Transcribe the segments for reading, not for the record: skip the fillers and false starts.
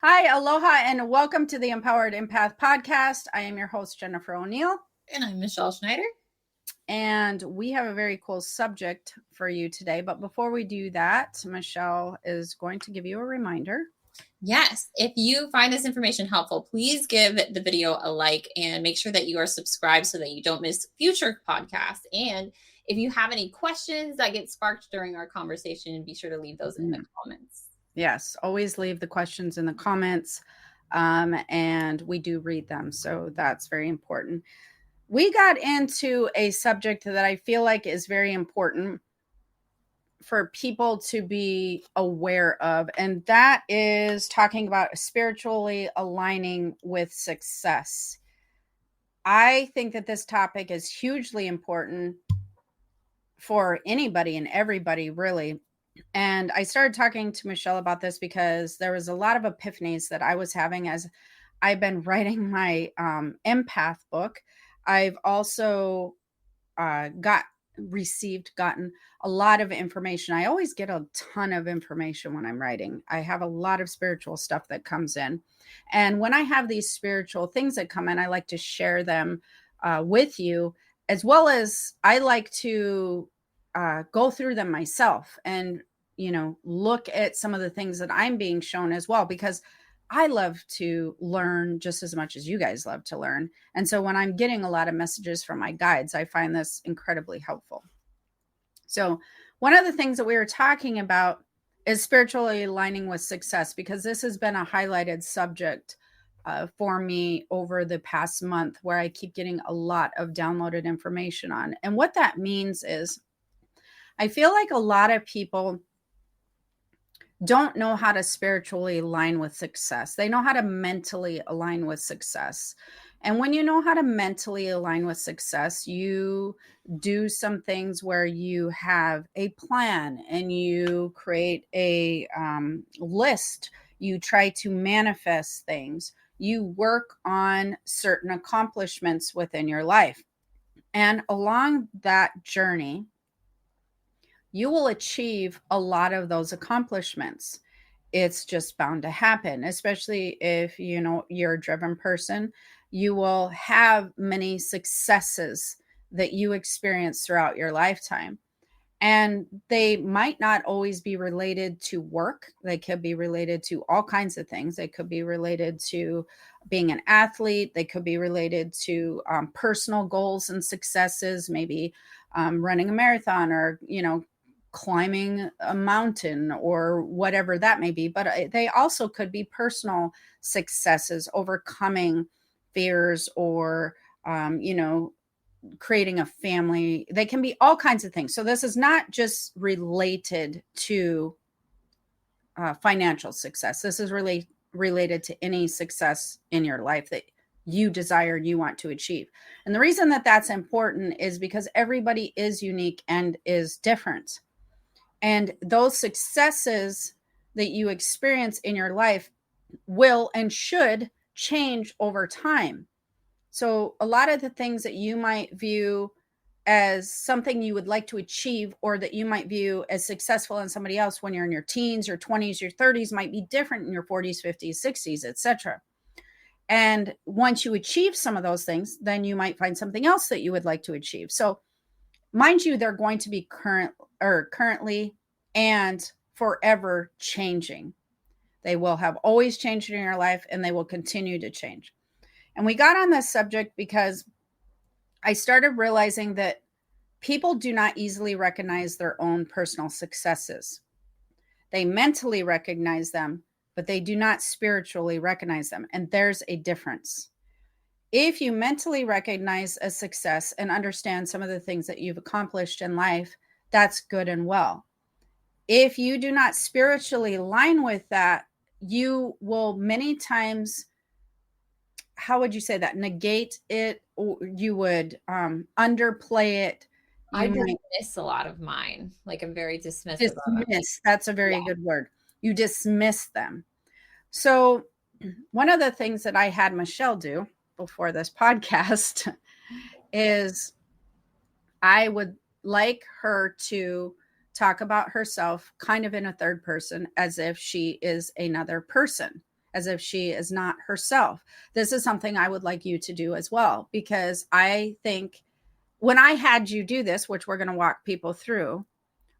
Hi, aloha, and welcome to the Empowered Empath podcast. I am your host, Jennifer O'Neill. And I'm Michelle Schneider. And we have a very cool subject for you today. But before we do that, Michelle is going to give you a reminder. Yes, if you find this information helpful, please give the video a like and make sure that you are subscribed so that you don't miss future podcasts. And if you have any questions that get sparked during our conversation, be sure to leave those in the comments. Yes, always leave the questions in the comments, and we do read them. So that's very important. We got into a subject that I feel like is very important for people to be aware of, and that is talking about spiritually aligning with success. I think that this topic is hugely important for anybody and everybody, really. And I started talking to Michelle about this because there was a lot of epiphanies that I was having as I've been writing my empath book. I've also gotten a lot of information. I always get a ton of information when I'm writing. I have a lot of spiritual stuff that comes in. And when I have these spiritual things that come in, I like to share them with you, as well as I like to go through them myself and, look at some of the things that I'm being shown as well, because I love to learn just as much as you guys love to learn. And so when I'm getting a lot of messages from my guides, I find this incredibly helpful. So one of the things that we were talking about is spiritually aligning with success, because this has been a highlighted subject for me over the past month, where I keep getting a lot of downloaded information on. And what that means is I feel like a lot of people don't know how to spiritually align with success. They know how to mentally align with success. And when you know how to mentally align with success, you do some things where you have a plan and you create a list. You try to manifest things. You work on certain accomplishments within your life. And along that journey, you will achieve a lot of those accomplishments. It's just bound to happen, especially if you're a driven person. You will have many successes that you experience throughout your lifetime. And they might not always be related to work. They could be related to all kinds of things. They could be related to being an athlete. They could be related to personal goals and successes, maybe running a marathon, or, climbing a mountain, or whatever that may be. But they also could be personal successes, overcoming fears, or, creating a family. They can be all kinds of things. So this is not just related to financial success. This is really related to any success in your life that you desire, you want to achieve. And the reason that that's important is because everybody is unique and is different. And those successes that you experience in your life will and should change over time. So a lot of the things that you might view as something you would like to achieve, or that you might view as successful in somebody else when you're in your teens, your 20s, your 30s, might be different in your 40s, 50s, 60s, etc. And once you achieve some of those things, then you might find something else that you would like to achieve. So mind you, they're going to be currently and forever changing. They will have always changed in your life, and they will continue to change. And we got on this subject because I started realizing that people do not easily recognize their own personal successes. They mentally recognize them, but they do not spiritually recognize them. And there's a difference. If you mentally recognize a success and understand some of the things that you've accomplished in life, that's good and well. If you do not spiritually align with that, you will many times, how would you say that, negate it, or you would underplay it. I You might dismiss a lot of mine. Like, I'm very dismissive of them. dismiss. That's a very good word. You dismiss them. So one of the things that I had Michelle do before this podcast is I would like her to talk about herself kind of in a third person, as if she is another person, as if she is not herself. This is something I would like you to do as well, because I think when I had you do this, which we're going to walk people through,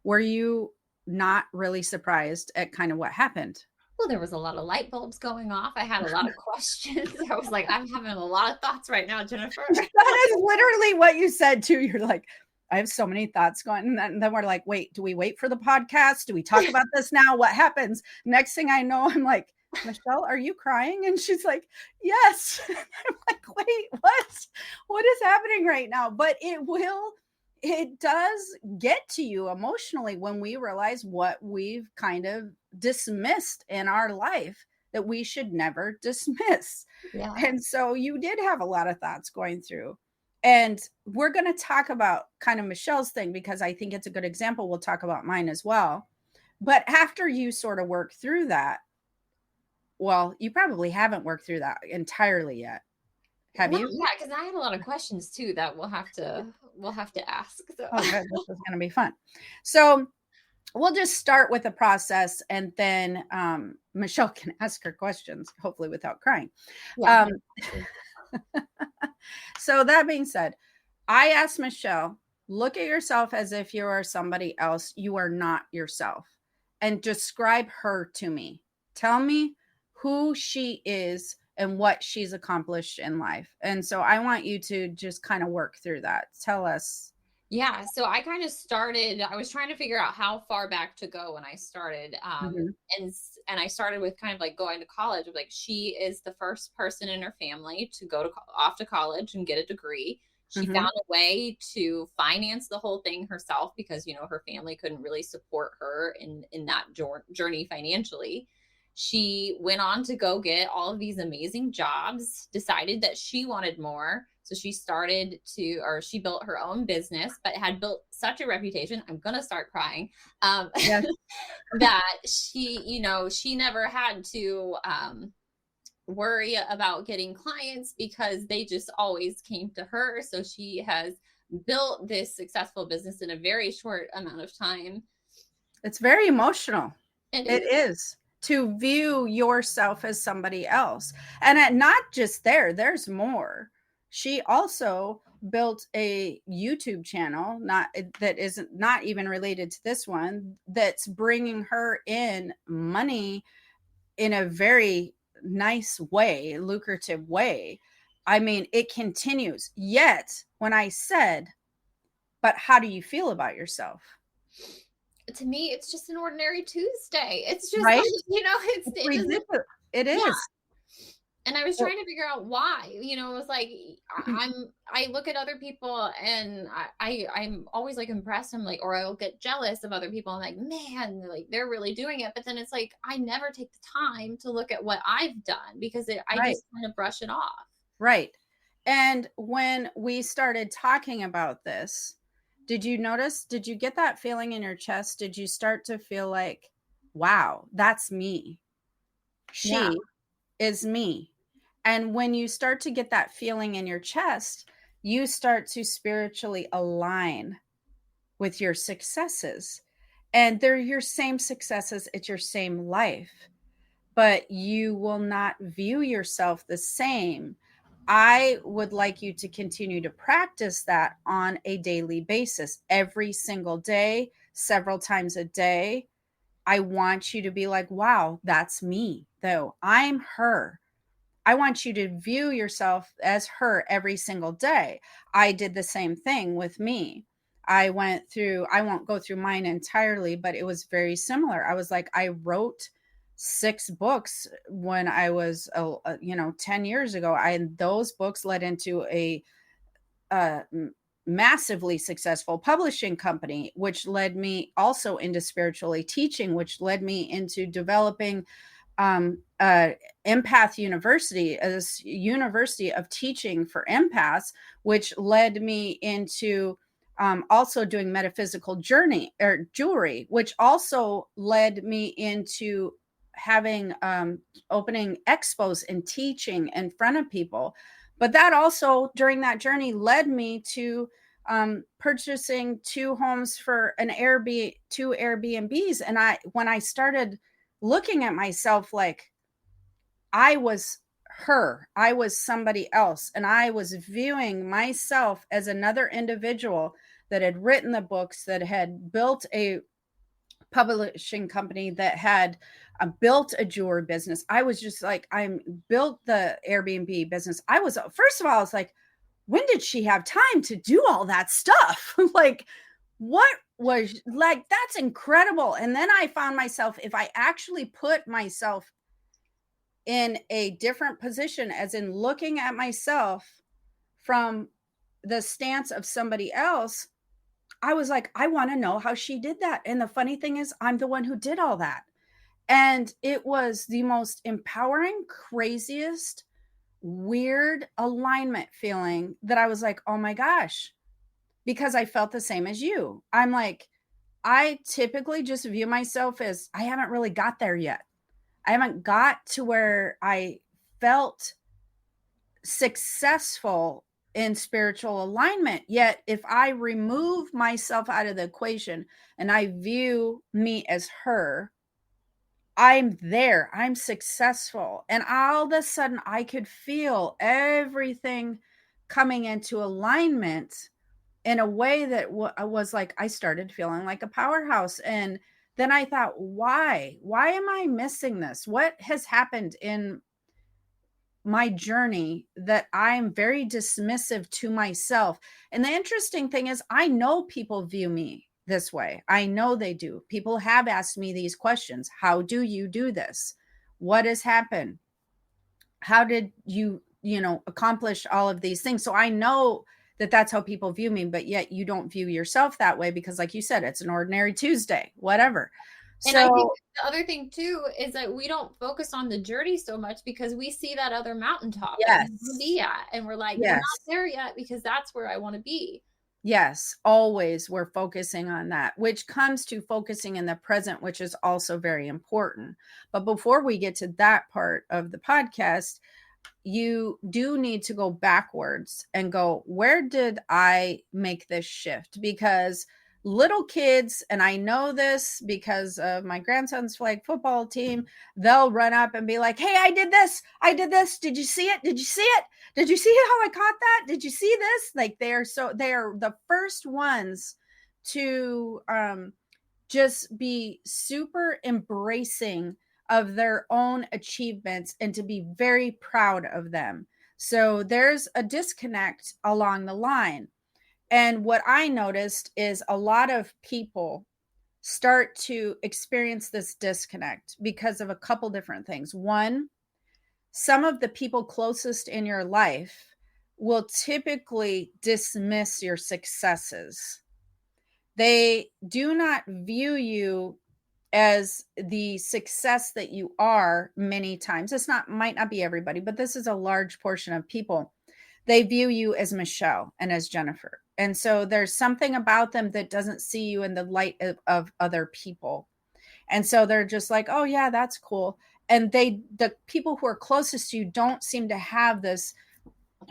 were you not really surprised at kind of what happened? Well, there was a lot of light bulbs going off. I had a lot of questions. I was like, I'm having a lot of thoughts right now, Jennifer. That is literally what you said too. You're like, I have so many thoughts going. And then we're like, wait, do we wait for the podcast? Do we talk about this now? What happens? Next thing I know, I'm like, Michelle, are you crying? And she's like, yes. I'm like, wait, what? What is happening right now? But it does get to you emotionally when we realize what we've kind of dismissed in our life that we should never dismiss. Yeah. And so you did have a lot of thoughts going through. And we're going to talk about kind of Michelle's thing because I think it's a good example. We'll talk about mine as well. But after you sort of work through that, well, you probably haven't worked through that entirely yet. Have you? Yeah, because I had a lot of questions too that we'll have to ask. So. Oh, good. This is going to be fun. So we'll just start with the process, and then Michelle can ask her questions, hopefully without crying. Yeah. So that being said, I asked Michelle, look at yourself as if you are somebody else. You are not yourself. And describe her to me. Tell me who she is and what she's accomplished in life. And so I want you to just kind of work through that. Tell us. Yeah, so I kind of started, I was trying to figure out how far back to go when I started. And I started with kind of like going to college. Like, she is the first person in her family to go off to college and get a degree. She found a way to finance the whole thing herself because, her family couldn't really support her in that journey financially. She went on to go get all of these amazing jobs, decided that she wanted more. So she built her own business, but had built such a reputation. I'm going to start crying. Yes. That she never had to worry about getting clients because they just always came to her. So she has built this successful business in a very short amount of time. It's very emotional. It is to view yourself as somebody else. And not just there's more. She also built a YouTube channel, that isn't not even related to this one, that's bringing her in money in a very nice way, lucrative way. I mean, it continues. Yet, when I said, but how do you feel about yourself? To me, it's just an ordinary Tuesday. It's just right? Like, it's ridiculous. It is. Yeah. And I was trying to figure out why. It was like I look at other people and I'm always like impressed. I'm like, or I'll get jealous of other people. I'm like, man, like they're really doing it. But then it's like I never take the time to look at what I've done because I just kind of brush it off. Right. And when we started talking about this, did you get that feeling in your chest? Did you start to feel like, wow, that's me? She is me. And when you start to get that feeling in your chest, you start to spiritually align with your successes. And they're your same successes. It's your same life. But you will not view yourself the same. I would like you to continue to practice that on a daily basis, every single day, several times a day. I want you to be like, wow, that's me, though. I'm her. I want you to view yourself as her every single day. I did the same thing with me. I won't go through mine entirely, but it was very similar. I was like, I wrote 6 books when I was, 10 years ago. Those books led into a massively successful publishing company, which led me also into spiritually teaching, which led me into developing Empath University, as university of teaching for empaths, which led me into also doing metaphysical jewelry, which also led me into having opening expos and teaching in front of people. But that also, during that journey, led me to purchasing 2 homes for two Airbnbs. And when I started looking at myself, like, I was her, I was somebody else, and I was viewing myself as another individual that had written the books, that had built a publishing company, that had built a jewelry business. I was just like, I'm built the Airbnb business. I was, first of all, I was like, when did she have time to do all that stuff? Like, what was like, that's incredible. And then I found myself, if I actually put myself in a different position, as in looking at myself from the stance of somebody else, I was like, I want to know how she did that. And the funny thing is, I'm the one who did all that. And it was the most empowering, craziest, weird alignment feeling that I was like, oh my gosh, because I felt the same as you. I'm like, I typically just view myself as I haven't really got there yet. I haven't got to where I felt successful in spiritual alignment. Yet, if I remove myself out of the equation and I view me as her, I'm there, I'm successful. And all of a sudden, I could feel everything coming into alignment in a way that was like, I started feeling like a powerhouse. And then I thought, why am I missing this? What has happened in my journey that I'm very dismissive to myself? And the interesting thing is, I know people view me this way. I know they do. People have asked me these questions. How do you do this? What has happened? How did you, accomplish all of these things? So I know that that's how people view me, but yet you don't view yourself that way because, like you said, it's an ordinary Tuesday, whatever. And I think So, the other thing too is that we don't focus on the journey so much because we see that other mountaintop that we want to yes, be at. And we're like, we're not yes. there yet because that's where I want to be. Yes, always we're focusing on that, which comes to focusing in the present, which is also very important. But before we get to that part of the podcast, you do need to go backwards and go, where did I make this shift? Because little kids, and I know this because of my grandson's flag football team, they'll run up and be like, hey, I did this. I did this. Did you see it? Did you see it? Did you see how I caught that? Did you see this? Like, they are the first ones to just be super embracing of their own achievements and to be very proud of them. So there's a disconnect along the line. And what I noticed is a lot of people start to experience this disconnect because of a couple different things. One, some of the people closest in your life will typically dismiss your successes. They do not view you as the success that you are many times. It's not, might not be everybody, but this is a large portion of people. They view you as Michelle and as Jennifer. And so there's something about them that doesn't see you in the light of other people. And so they're just like, oh yeah, that's cool. And the people who are closest to you don't seem to have this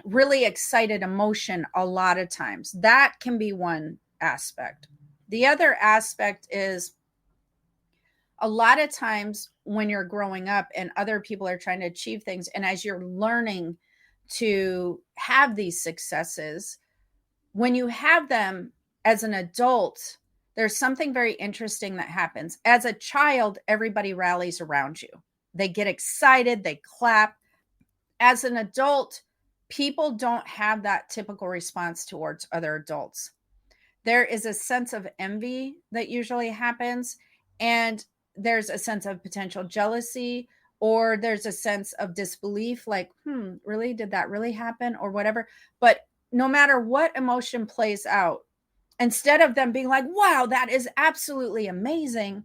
really excited emotion a lot of times. That can be one aspect. The other aspect is, a lot of times when you're growing up and other people are trying to achieve things, and as you're learning to have these successes, when you have them as an adult, there's something very interesting that happens. As a child, everybody rallies around you. They get excited, they clap. As an adult, people don't have that typical response towards other adults. There is a sense of envy that usually happens, and there's a sense of potential jealousy, or there's a sense of disbelief, like, really, did that really happen, or whatever. But no matter what emotion plays out, instead of them being like, wow, that is absolutely amazing,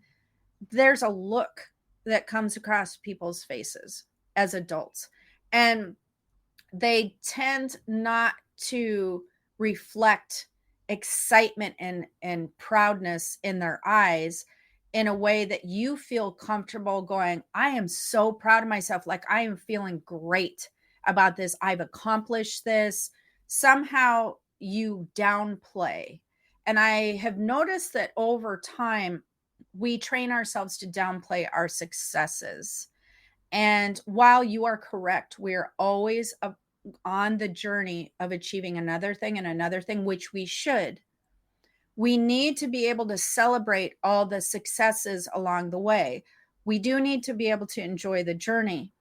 there's a look that comes across people's faces as adults, and they tend not to reflect excitement and proudness in their eyes in a way that you feel comfortable going, I am so proud of myself. Like, I am feeling great about this. I've accomplished this. Somehow you downplay. And I have noticed that over time, we train ourselves to downplay our successes. And while you are correct, we're always on the journey of achieving another thing and another thing, which we should. We need to be able to celebrate all the successes along the way. We do need to be able to enjoy the journey,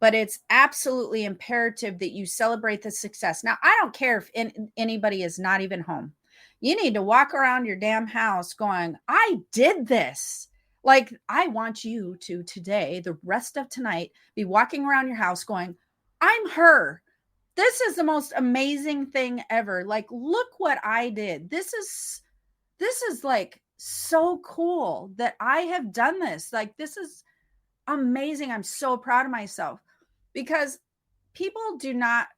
but it's absolutely imperative that you celebrate the success. Now, I don't care if anybody is not even home. You need to walk around your damn house going, I did this. Like, I want you to today, the rest of tonight, be walking around your house going, I'm her. This is the most amazing thing ever. Like, look what I did. This is like so cool that I have done this. Like, this is amazing. I'm so proud of myself, because people do not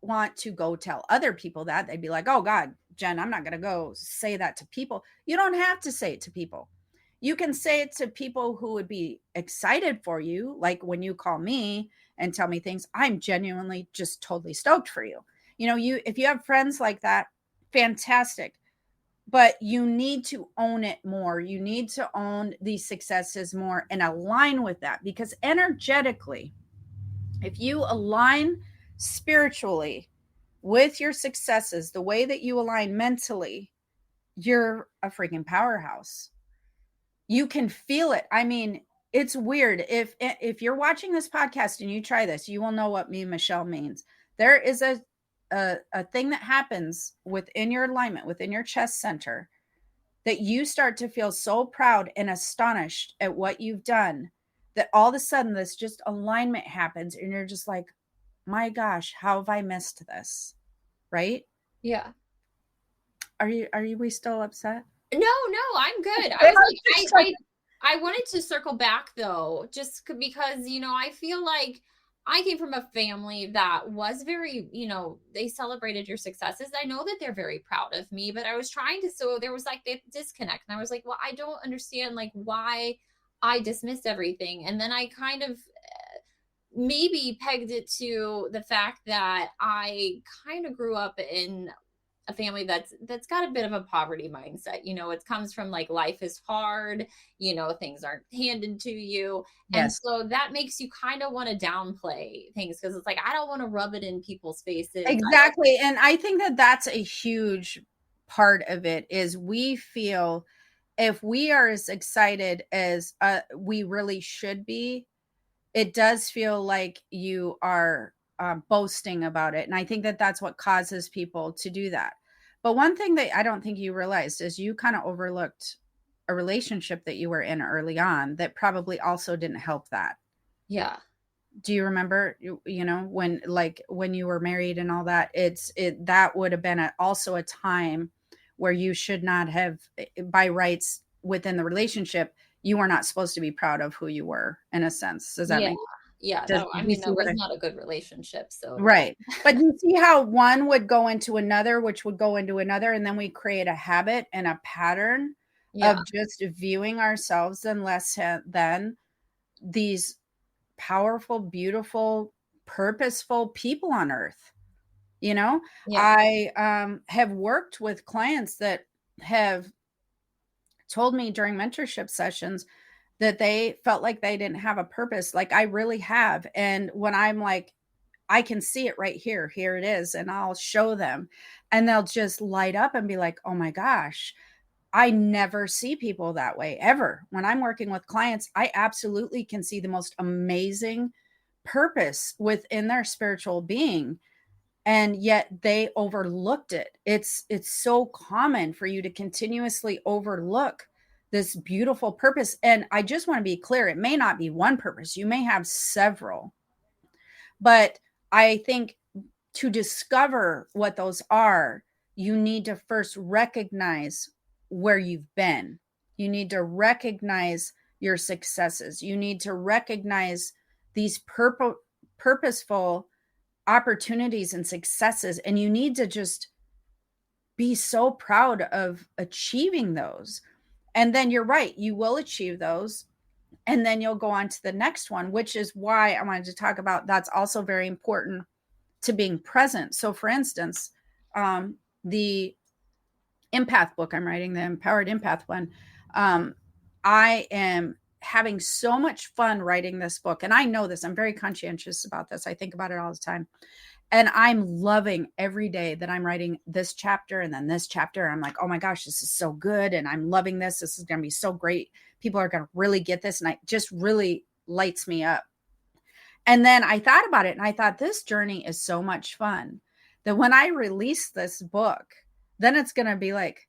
want to go tell other people that. They'd be like, oh God, Jen, I'm not going to go say that to people. You don't have to say it to people. You can say it to people who would be excited for you. Like when you call me and tell me things, I'm genuinely just totally stoked for you. If you have friends like that, fantastic. But you need to own it more. You need to own these successes more and align with that, because energetically, if you align spiritually with your successes, the way that you align mentally, you're a freaking powerhouse. You can feel it. I mean, it's weird. If you're watching this podcast and you try this, you will know what me and Michelle means. There is a thing that happens within your alignment, within your chest center, that you start to feel so proud and astonished at what you've done, that all of a sudden this just alignment happens and you're just like, my gosh, how have I missed this? Right? Yeah. Are you we still upset? No, I'm good. I was like, I wanted to circle back though, just because, I feel like I came from a family that was very, they celebrated your successes. I know that they're very proud of me, but I was trying to, so there was like the disconnect. And I was like, well, I don't understand like why I dismissed everything. And then I kind of maybe pegged it to the fact that I kind of grew up in a family that's got a bit of a poverty mindset. It comes from like life is hard, things aren't handed to you. And Yes. so that makes you kind of want to downplay things, because it's like, I don't want to rub it in people's faces. Exactly. And I think that that's a huge part of it, is we feel if we are as excited as we really should be, it does feel like you are boasting about it. And I think that that's what causes people to do that. But one thing that I don't think you realized is you kind of overlooked a relationship that you were in early on that probably also didn't help that. Yeah. Do you remember, when you were married and all that? That would have been also a time where you should not have, by rights within the relationship, you were not supposed to be proud of who you were, in a sense. Does that Yeah. make Yeah. does I you mean, see that what was I not a good relationship. So no. Right. But you see how one would go into another, which would go into another, and then we create a habit and a pattern Yeah. of just viewing ourselves and less than these powerful, beautiful, purposeful people on earth. Yeah. I have worked with clients that have told me during mentorship sessions that they felt like they didn't have a purpose. Like, I really have. And when I'm like, I can see it right here. Here it is. And I'll show them, and they'll just light up and be like, oh my gosh, I never see people that way ever. When I'm working with clients, I absolutely can see the most amazing purpose within their spiritual being. And yet they overlooked it. It's so common for you to continuously overlook this beautiful purpose. And I just want to be clear, it may not be one purpose. You may have several. But I think to discover what those are, you need to first recognize where you've been. You need to recognize your successes. You need to recognize these purposeful opportunities and successes. And you need to just be so proud of achieving those. And then you're right, you will achieve those. And then you'll go on to the next one, which is why I wanted to talk about that's also very important to being present. So, for instance, the empath book I'm writing, the Empowered Empath one, I am having so much fun writing this book. And I know this, I'm very conscientious about this. I think about it all the time. And I'm loving every day that I'm writing this chapter and then this chapter. I'm like, oh my gosh, this is so good. And I'm loving this. This is going to be so great. People are going to really get this. And it just really lights me up. And then I thought about it and I thought, this journey is so much fun that when I release this book, then it's going to be like,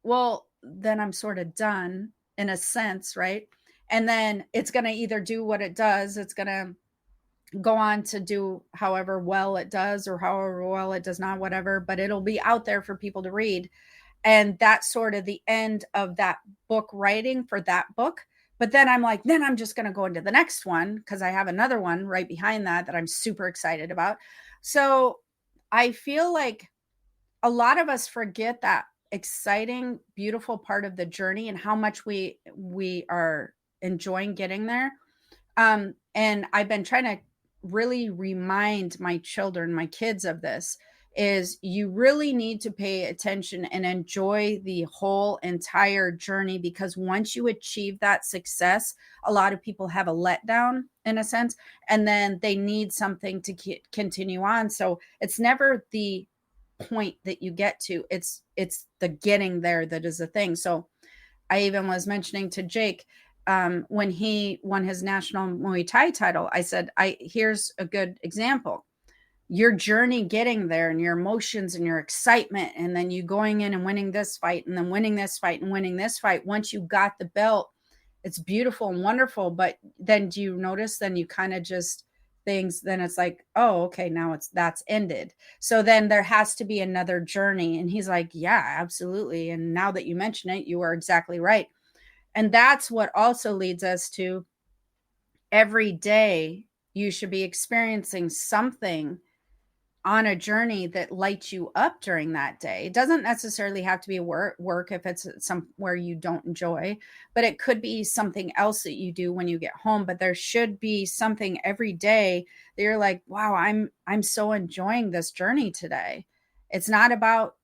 well, then I'm sort of done in a sense, right? And then it's going to either do what it does. It's going to go on to do however well it does or however well it does not, whatever, but it'll be out there for people to read. And that's sort of the end of that book writing for that book. But then I'm like, then I'm just going to go into the next one because I have another one right behind that I'm super excited about. So I feel like a lot of us forget that exciting, beautiful part of the journey and how much we are enjoying getting there. And I've been trying to really remind my children, my kids of this, is you really need to pay attention and enjoy the whole entire journey, because once you achieve that success, a lot of people have a letdown in a sense, and then they need something to continue on. So it's never the point that you get to, it's the getting there that is the thing. So I even was mentioning to Jake, when he won his national Muay Thai title, I said, here's a good example. Your journey getting there and your emotions and your excitement, and then you going in and winning this fight and then winning this fight and winning this fight. Once you got the belt, it's beautiful and wonderful. But then do you notice, then you kind of just things, then it's like, oh, okay, now that's ended. So then there has to be another journey. And he's like, yeah, absolutely. And now that you mention it, you are exactly right. And that's what also leads us to every day you should be experiencing something on a journey that lights you up during that day. It doesn't necessarily have to be work if it's somewhere you don't enjoy, but it could be something else that you do when you get home. But there should be something every day that you're like, wow, I'm so enjoying this journey today. It's not about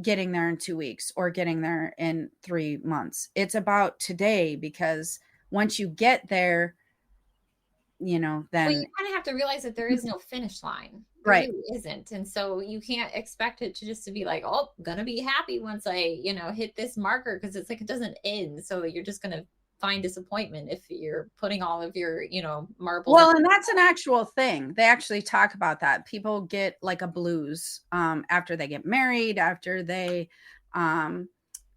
getting there in 2 weeks or getting there in 3 months. It's about today, because once you get there, then well, you kind of have to realize that there is no finish line. There right. really isn't. And so you can't expect it to just to be like, oh, I'm gonna be happy once I, hit this marker, because it's like it doesn't end. So you're just gonna find disappointment if you're putting all of your, marbles. Well, and that's an actual thing. They actually talk about that. People get like a blues after they get married, after they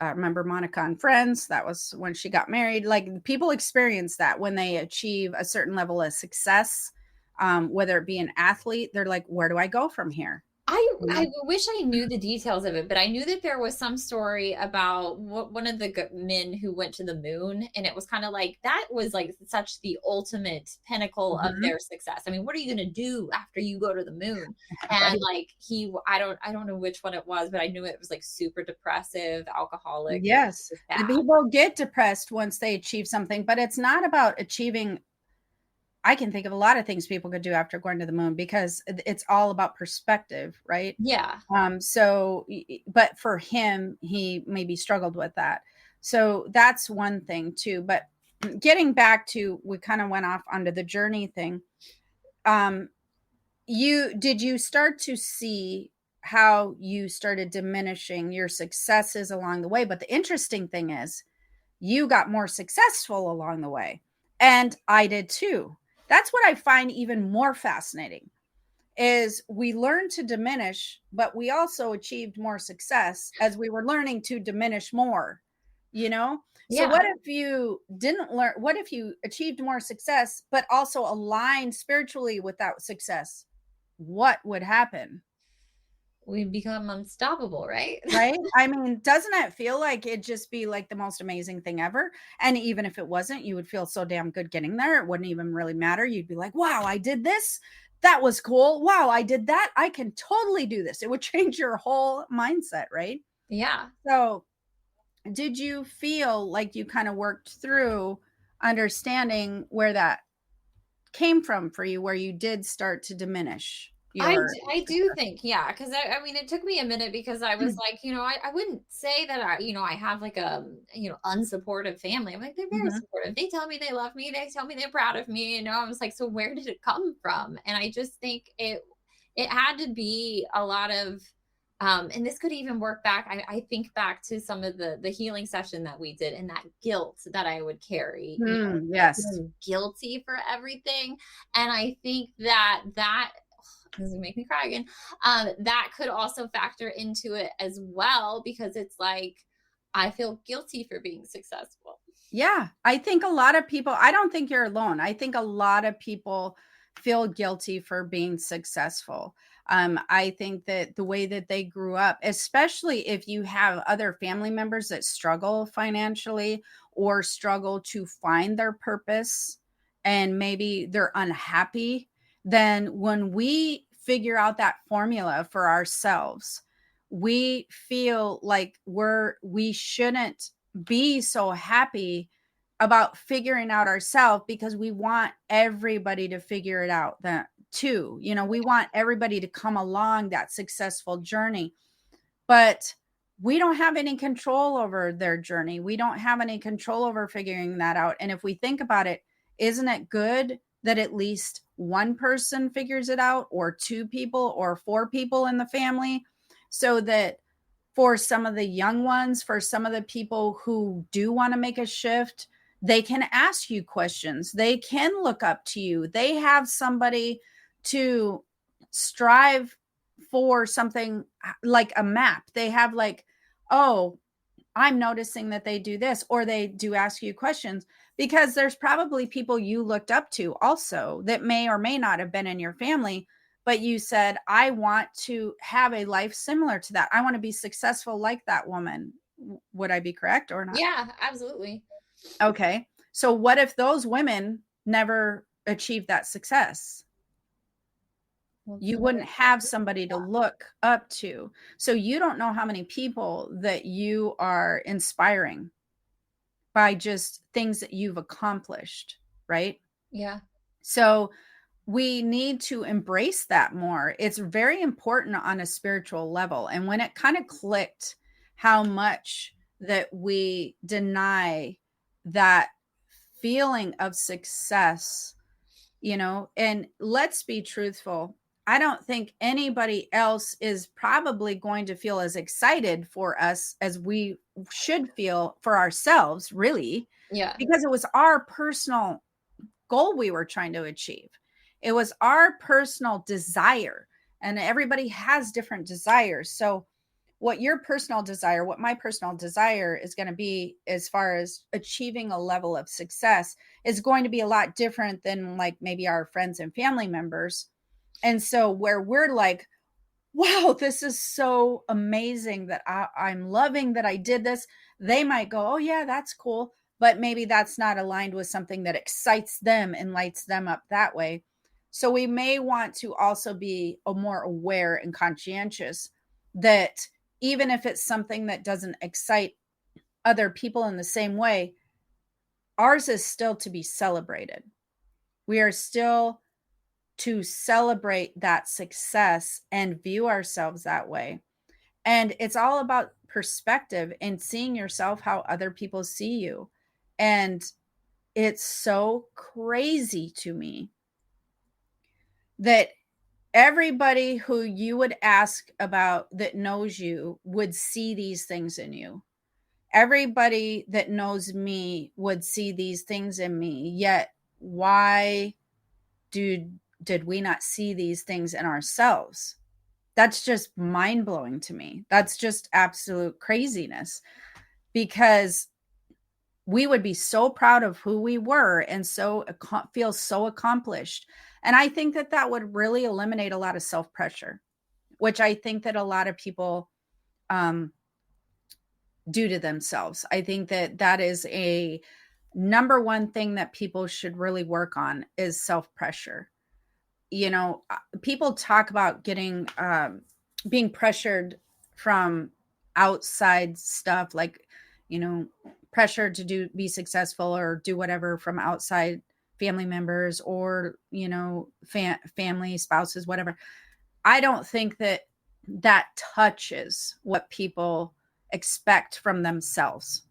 remember Monica and Friends, that was when she got married. Like, people experience that when they achieve a certain level of success, whether it be an athlete, they're like, where do I go from here? I wish I knew the details of it, but I knew that there was some story about one of the men who went to the moon, and it was kind of like that was like such the ultimate pinnacle of their success. I mean, what are you going to do after you go to the moon? And like I don't know which one it was, but I knew it was like super depressive, alcoholic. Yes, the people get depressed once they achieve something, but it's not about achieving. I can think of a lot of things people could do after going to the moon, because it's all about perspective, right? Yeah. So, but for him, he maybe struggled with that. So that's one thing too. But getting back to, we kind of went off onto the journey thing. Did you start to see how you started diminishing your successes along the way? But the interesting thing is, you got more successful along the way, and I did too. That's what I find even more fascinating, is we learned to diminish, but we also achieved more success as we were learning to diminish more, Yeah. So what if you didn't learn? What if you achieved more success, but also aligned spiritually with that success? What would happen? We become unstoppable, right? Right? I mean, doesn't it feel like it'd just be like the most amazing thing ever? And even if it wasn't, you would feel so damn good getting there. It wouldn't even really matter. You'd be like, wow, I did this. That was cool. Wow, I did that. I can totally do this. It would change your whole mindset, right? Yeah. So, did you feel like you kind of worked through understanding where that came from for you, where you did start to diminish your I do success. think, yeah, because I mean, it took me a minute because I was like, I wouldn't say that I have like a, unsupportive family. I'm like, they're very Mhm. supportive. They tell me they love me. They tell me they're proud of me. I was like, so where did it come from? And I just think it had to be a lot of, and this could even work back. I think back to some of the healing session that we did and that guilt that I would carry, Yes. feeling guilty for everything. And I think that this is gonna make me cry again. That could also factor into it as well because it's like I feel guilty for being successful. Yeah, I think a lot of people, I don't think you're alone. I think a lot of people feel guilty for being successful. I think that the way that they grew up, especially if you have other family members that struggle financially or struggle to find their purpose and maybe they're unhappy, then when we figure out that formula for ourselves, we feel like we shouldn't be so happy about figuring out ourselves because we want everybody to figure it out that too. We want everybody to come along that successful journey, but we don't have any control over their journey. We don't have any control over figuring that out. And if we think about it, isn't it good that at least one person figures it out, or two people, or four people in the family, so that for some of the young ones, for some of the people who do want to make a shift, they can ask you questions. They can look up to you. They have somebody to strive for something like a map. They have like, oh, I'm noticing that they do this, or they do ask you questions because there's probably people you looked up to also that may or may not have been in your family, but you said, I want to have a life similar to that. I want to be successful like that woman. Would I be correct or not? Yeah, absolutely. Okay. So what if those women never achieved that success? Well, You so wouldn't have somebody to look up to. So you don't know how many people that you are inspiring by just things that you've accomplished, right? yeah, So we need to embrace that more. It's very important on a spiritual level. And when it kind of clicked how much that we deny that feeling of success, and let's be truthful. I don't think anybody else is probably going to feel as excited for us as we should feel for ourselves, really, yeah, because it was our personal goal we were trying to achieve. It was our personal desire, and everybody has different desires. So, what my personal desire is going to be as far as achieving a level of success is going to be a lot different than like maybe our friends and family members. And so, where we're like, wow, this is so amazing that I'm loving that I did this. They might go, oh, yeah, that's cool. But maybe that's not aligned with something that excites them and lights them up that way. So we may want to also be more aware and conscientious that even if it's something that doesn't excite other people in the same way, ours is still to be celebrated. We are still to celebrate that success and view ourselves that way. And it's all about perspective and seeing yourself how other people see you. And it's so crazy to me that everybody who you would ask about that knows you would see these things in you. Everybody that knows me would see these things in me. Yet, why did we not see these things in ourselves? That's just mind blowing to me. That's just absolute craziness because we would be so proud of who we were and feel so accomplished. And I think that that would really eliminate a lot of self pressure, which I think that a lot of people um, do to themselves. I think that that is a number one thing that people should really work on is self pressure. People talk about being pressured from outside stuff, like, you know, pressure to be successful or do whatever from outside family members or, family, spouses, whatever. I don't think that that touches what people expect from themselves.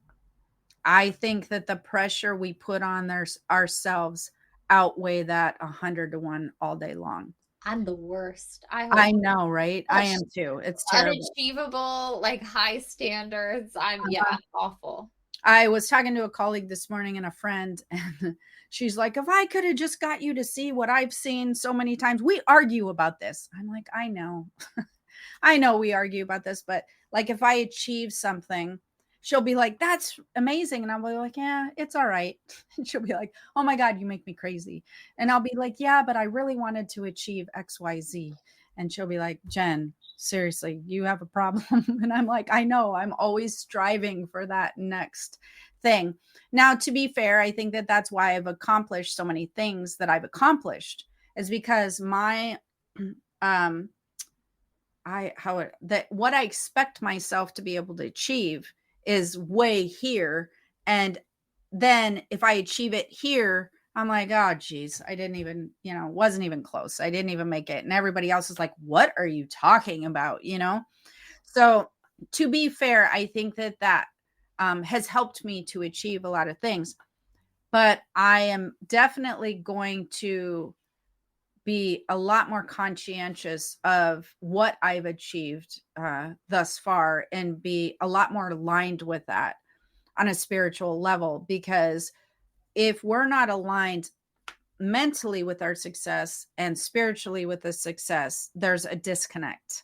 I think that the pressure we put on ourselves outweigh that 100 to 1 all day long. I'm the worst. I I hold know, right? I such am too. It's terrible. unachievable, like high standards. Yeah, awful. I was talking to a colleague this morning and a friend, and she's like, if I could have just got you to see what I've seen so many times, we argue about this. I'm like, I know. I know we argue about this, but like if I achieve something, she'll be like, that's amazing. And I'll be like, yeah, it's all right. And she'll be like, oh my God, you make me crazy. And I'll be like, yeah, but I really wanted to achieve XYZ. And she'll be like, Jen, seriously, you have a problem. And I'm like, I know, I'm always striving for that next thing. Now, to be fair, I think that that's why I've accomplished so many things that I've accomplished, is because my, um, what I expect myself to be able to achieve is way here. And then if I achieve it here, I'm like, oh geez, I didn't even, wasn't even close. I didn't even make it. And everybody else is like, what are you talking about? So to be fair, I think that has helped me to achieve a lot of things, but I am definitely going to be a lot more conscientious of what I've achieved thus far, and be a lot more aligned with that on a spiritual level. Because if we're not aligned mentally with our success and spiritually with the success, there's a disconnect.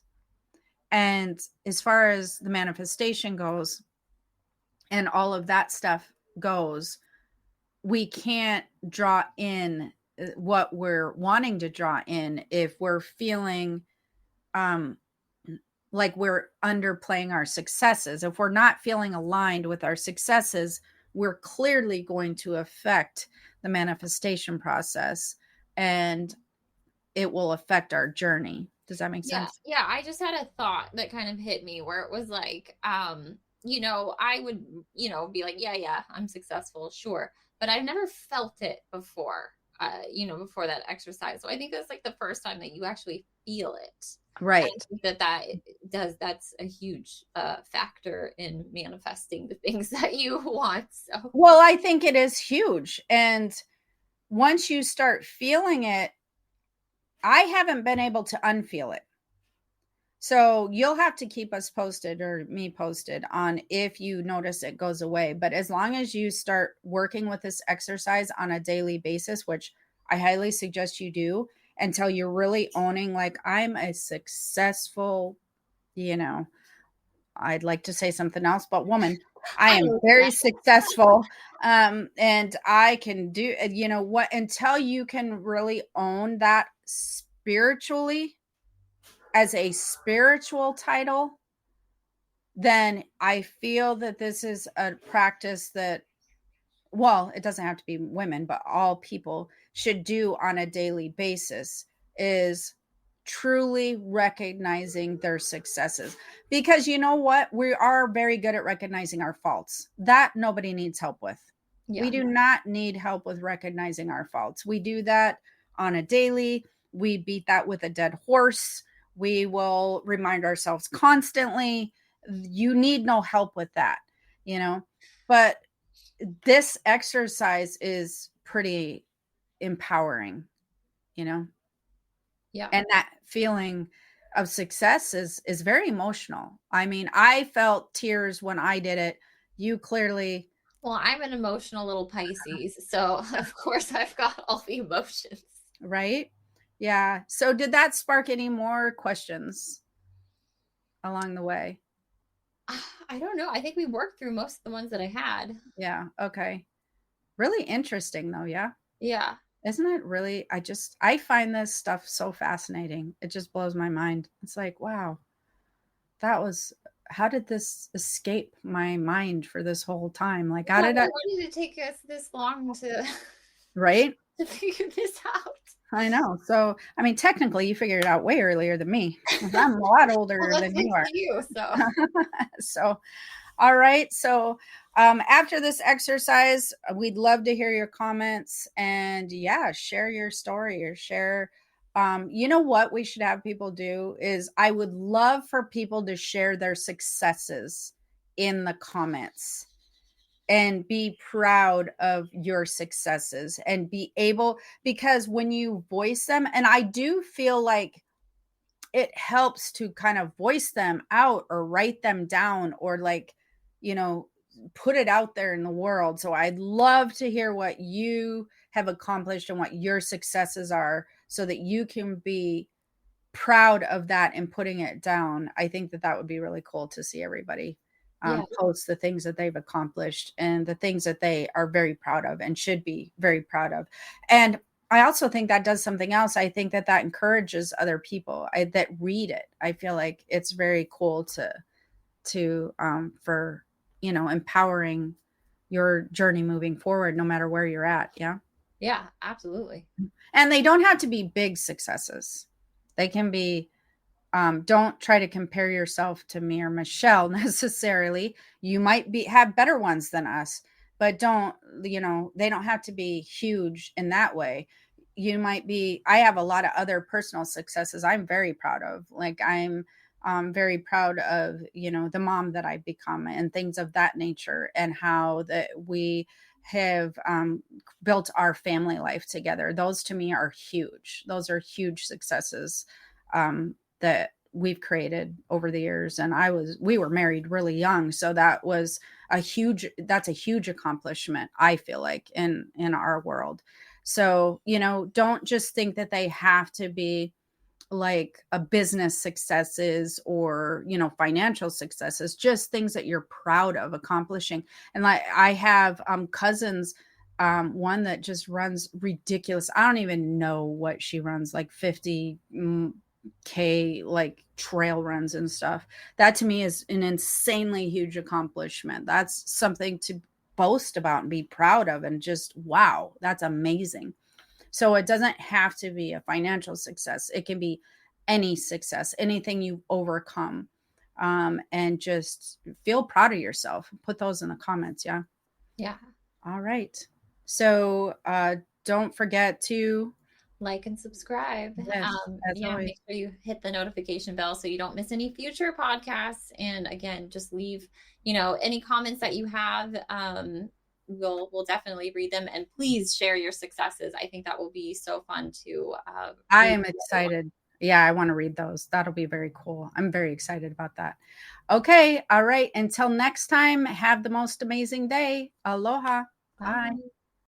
And as far as the manifestation goes and all of that stuff goes, we can't draw in what we're wanting to draw in if we're feeling um like we're underplaying our successes. If we're not feeling aligned with our successes, we're clearly going to affect the manifestation process, and it will affect our journey. Does that make Yeah, sense? yeah. I just had a thought that kind of hit me where it was like, I would, be like, yeah, yeah, I'm successful, sure. But I've never felt it before, before that exercise. So I think that's like the first time that you actually feel it. I Right. think that's a huge factor in manifesting the things that you want. So Well, I think it is huge. And once you start feeling it, I haven't been able to unfeel it. So you'll have to keep us posted, or me posted, on if you notice it goes away. But as long as you start working with this exercise on a daily basis, which I highly suggest you do, until you're really owning, like, I'm a successful, you know, I'd like to say something else, but woman, I I am like very that. successful. And I can do, until you can really own that spiritually as a spiritual title, then I feel that this is a practice that, well, it doesn't have to be women, but all people should do on a daily basis, is truly recognizing their successes. Because you know what? We are very good at recognizing our faults. That nobody needs help with. We Yeah. do not need help with recognizing our faults. We do that on a daily. We beat that with a dead horse. We will remind ourselves constantly. You need no help with that, you know? But this exercise is pretty empowering, you know, Yeah. and that feeling of success is very emotional. I mean, I felt tears when I did it. You clearly, Well, I'm an emotional little Pisces, so of course I've got all the emotions. right? Yeah. So did that spark any more questions along the way? I don't know. I think we worked through most of the ones that I had. Yeah. Okay. Really interesting though. Yeah. Yeah. Isn't it really? I find this stuff so fascinating. It just blows my mind. It's like, wow, that was, how did this escape my mind for this whole time? Like, how Yeah, did why I, did it take us this long to right? to figure this out? I know. So, I mean, technically, you figured it out way earlier than me. I'm a lot Well, older that's than you thanks are. to you. So So, all right. So, after this exercise, we'd love to hear your comments, and yeah, share your story, or share You know what we should have people do is I would love for people to share their successes in the comments and be proud of your successes and be able, because when you voice them, and I do feel like it helps to kind of voice them out or write them down or like, you know, put it out there in the world. So I'd love to hear what you have accomplished and what your successes are so that you can be proud of that and putting it down. I think that that would be really cool to see everybody Yeah. post the things that they've accomplished and the things that they are very proud of and should be very proud of. And I also think that does something else. I think that that encourages other people that read it. I feel like it's very cool to for, you know, empowering your journey moving forward, no matter where you're at. Yeah. Yeah, absolutely. And they don't have to be big successes. They can be, don't try to compare yourself to me or Michelle necessarily. You might be have better ones than us, but don't, you know, they don't have to be huge in that way. You might be, I have a lot of other personal successes I'm very proud of. Like I'm very proud of, you know, the mom that I've become and things of that nature, and how that we have built our family life together. Those to me are huge. Those are huge successes that we've created over the years. And we were married really young. So that's a huge accomplishment, I feel like, in our world. So, you know, don't just think that they have to be like a business successes or, you know, financial successes, just things that you're proud of accomplishing. And like I have cousins, one that just runs ridiculous, I don't even know what she runs, like 50 k like trail runs and stuff. That to me is an insanely huge accomplishment. That's something to boast about and be proud of, and just wow, that's amazing. So it doesn't have to be a financial success. It can be any success, anything you've overcome. And just feel proud of yourself. Put those in the comments. Yeah. Yeah. All right. So don't forget to, Like and subscribe. yes, as Yeah, always. make sure you hit the notification bell so you don't miss any future podcasts. And again, just leave, any comments that you have. We'll definitely read them, and please share your successes. I think that will be so fun to I read am to everyone. excited. Yeah, I want to read those. That'll be very cool. I'm very excited about that. Okay. All right. Until next time, have the most amazing day. Aloha. Bye. Bye.